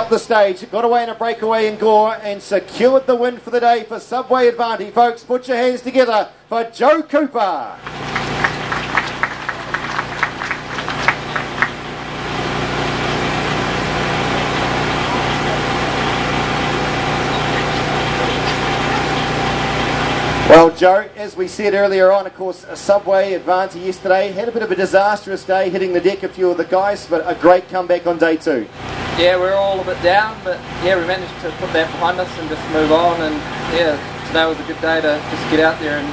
up the stage, got away in a breakaway in Gore and secured the win for the day for Subway Advantage. Folks, put your hands together for Joe Cooper. Well, Joe, as we said earlier on, of course, Subway Advantage yesterday had a bit of a disastrous day, hitting the deck a few of the guys, but a great comeback on day two. Yeah, we're all a bit down, but yeah, we managed to put that behind us and just move on. And yeah, today was a good day to just get out there and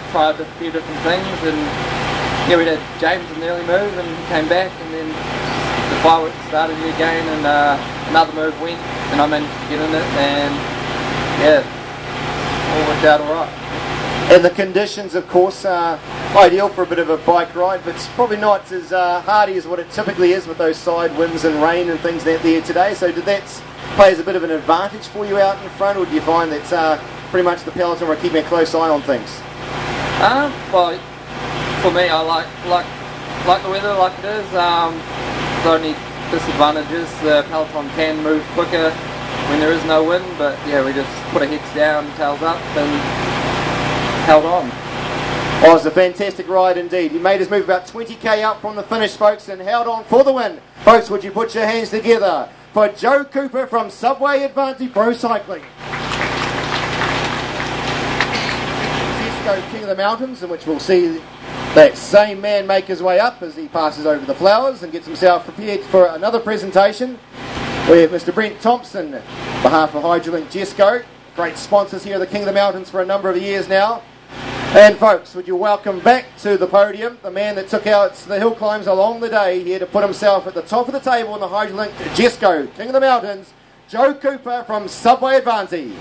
try a few different things. And yeah, we had James in the early move and he came back, and then the fireworks started again, and another move went, and I managed to get in it, and yeah, all worked out alright. And the conditions, of course, are ideal for a bit of a bike ride, but it's probably not as hardy as what it typically is with those side winds and rain and things out there today. So did that play as a bit of an advantage for you out in front, or do you find that pretty much the peloton were keeping a close eye on things? Well, for me, I like the weather like it is. The only disadvantages, the peloton can move quicker when there is no wind, but yeah, we just put our heads down, tails up, and held on. Oh, it was a fantastic ride indeed. He made his move about 20k up from the finish, folks, and held on for the win. Folks, would you put your hands together for Joe Cooper from Subway Advantage Pro Cycling. King of the Mountains, in which we'll see that same man make his way up as he passes over the flowers and gets himself prepared for another presentation. We have Mr. Brent Thompson, on behalf of Hydrolink Jesco, great sponsors here at the King of the Mountains for a number of years now. And folks, would you welcome back to the podium the man that took out the hill climbs along the day here to put himself at the top of the table in the Hydrolink Jesco King of the Mountains, Joe Cooper from Subway Advantage.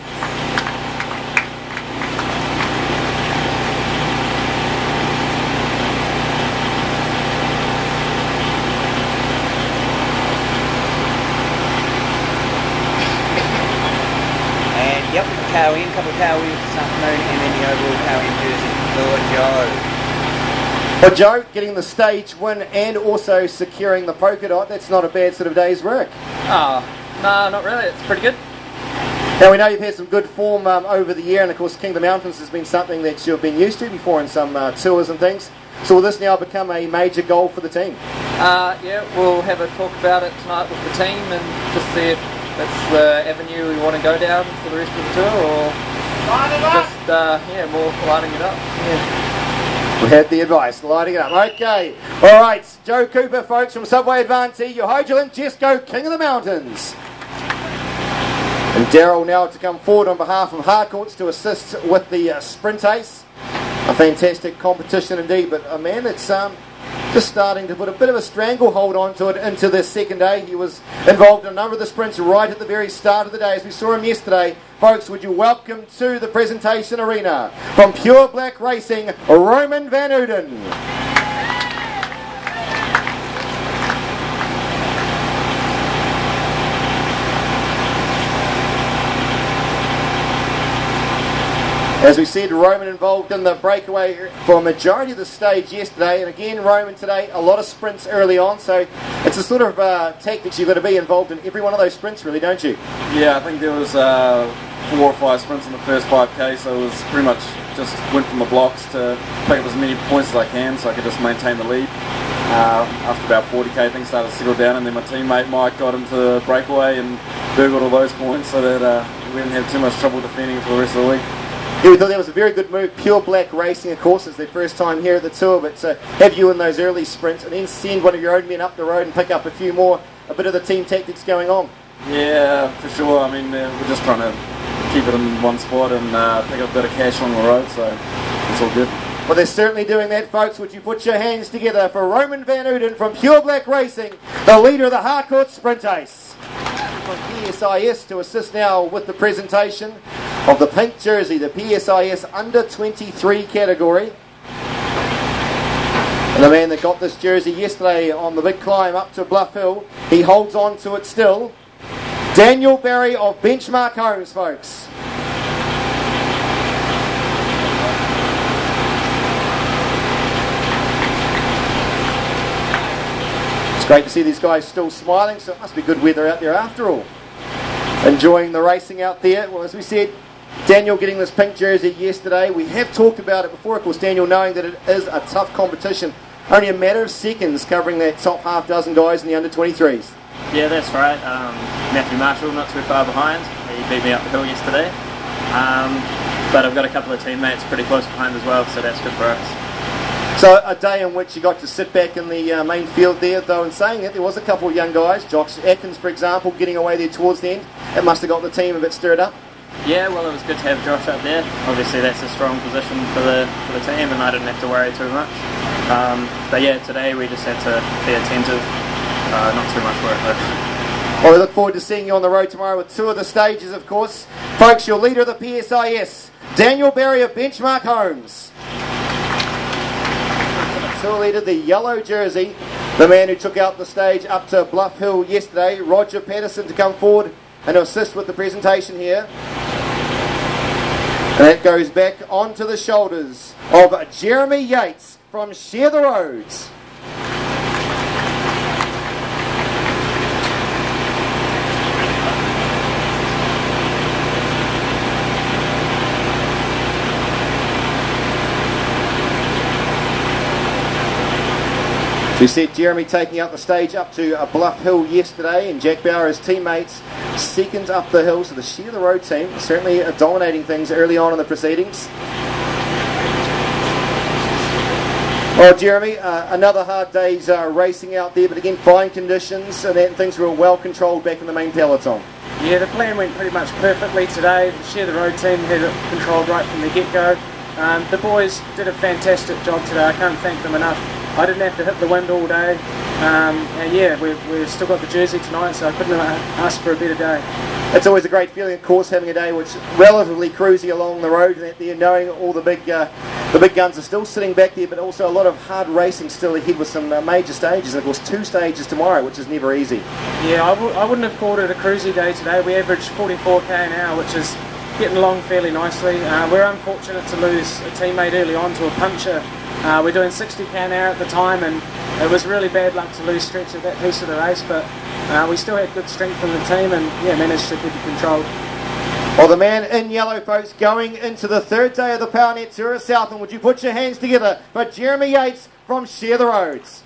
Yep, tail in, couple of tail wins this afternoon, and then the overall tail in jersey for Joe. For Joe, getting the stage win and also securing the polka dot, that's not a bad sort of day's work. Oh, no, not really, it's pretty good. Now we know you've had some good form over the year, and of course King of the Mountains has been something that you've been used to before in some tours and things. So will this now become a major goal for the team? Yeah, we'll have a talk about it tonight with the team and just see if that's the avenue we want to go down for the rest of the tour, or just, yeah, more lighting it up. Yeah. We had the advice, lighting it up. Okay, alright, Joe Cooper, folks, from Subway Advantage, your Hydrolink Jesco King of the Mountains. And Daryl now to come forward on behalf of Harcourts to assist with the sprint ace. A fantastic competition indeed, but a man that's just starting to put a bit of a stranglehold onto it into this second day. He was involved in a number of the sprints right at the very start of the day, as we saw him yesterday. Folks, would you welcome to the presentation arena from Pure Black Racing, Roman VanHooten. As we said, Roman involved in the breakaway for a majority of the stage yesterday, and again Roman today, a lot of sprints early on, so it's a sort of tactics you've got to be involved in every one of those sprints really, don't you? Yeah, I think there was 4 or 5 sprints in the first 5k, so it was pretty much just went from the blocks to pick up as many points as I can so I could just maintain the lead. After about 40k things started to settle down, and then my teammate Mike got into the breakaway and burgled all those points so that we didn't have too much trouble defending for the rest of the week. Yeah, we thought that was a very good move. Pure Black Racing, of course, is their first time here at the tour, but to have you in those early sprints and then send one of your own men up the road and pick up a few more, a bit of the team tactics going on. Yeah, for sure. I mean, we're just trying to keep it in one spot and pick up a bit of cash on the road, so it's all good. Well, they're certainly doing that, folks. Would you put your hands together for Roman VanHooten from Pure Black Racing, the leader of the Harcourt Sprint Ace. From PSIS to assist now with the presentation of the pink jersey, the PSIS under 23 category. And the man that got this jersey yesterday on the big climb up to Bluff Hill, he holds on to it still. Daniel Barry of Benchmark Homes, folks. great to see these guys still smiling, so it must be good weather out there after all. Enjoying the racing out there. Well, as we said, Daniel getting this pink jersey yesterday. We have talked about it before, of course, Daniel, knowing that it is a tough competition. Only a matter of seconds covering that top half dozen guys in the under-23s. Yeah, that's right. Matthew Marshall not too far behind. He beat me up the hill yesterday. But I've got a couple of teammates pretty close behind as well, so that's good for us. So a day in which you got to sit back in the main field there, though in saying it, there was a couple of young guys, Josh Atkins for example, getting away there towards the end. It must have got the team a bit stirred up. Yeah, well, it was good to have Josh up there. Obviously that's a strong position for the team and I didn't have to worry too much. But yeah, today we just had to be attentive, not too much work though. Well, we look forward to seeing you on the road tomorrow with two of the stages, of course. Folks, your leader of the PSIS, Daniel Berry of Benchmark Homes. Tour leader, the yellow jersey, the man who took out the stage up to Bluff Hill yesterday, Roger Patterson, to come forward and assist with the presentation here. And that goes back onto the shoulders of Jeremy Yates from Share the Roads. So we said Jeremy taking out the stage up to Bluff Hill yesterday, and Jack Bauer, his teammates, second up the hill. So the Share the Road team certainly dominating things early on in the proceedings. Well, Jeremy, another hard day's racing out there, but again, fine conditions, and things were well controlled back in the main peloton. Yeah, the plan went pretty much perfectly today. The Share the Road team had it controlled right from the get-go. The boys did a fantastic job today. I can't thank them enough. I didn't have to hit the wind all day, and yeah, we've still got the jersey tonight, so I couldn't ask for a better day. It's always a great feeling, of course, having a day which relatively cruisy along the road, and knowing all the big guns are still sitting back there, but also a lot of hard racing still ahead with some major stages, and of course 2 stages tomorrow, which is never easy. Yeah, I wouldn't have called it a cruisy day today. We averaged 44k an hour, which is getting along fairly nicely. We're unfortunate to lose a teammate early on to a puncher. We're doing 60k an hour at the time, and it was really bad luck to lose Stretch at that piece of the race, but we still had good strength in the team and yeah, managed to keep it controlled. Well, the man in yellow, folks, going into the 3rd day of the PowerNet Tour of Southland. Would you put your hands together for Jeremy Yates from Share the Roads?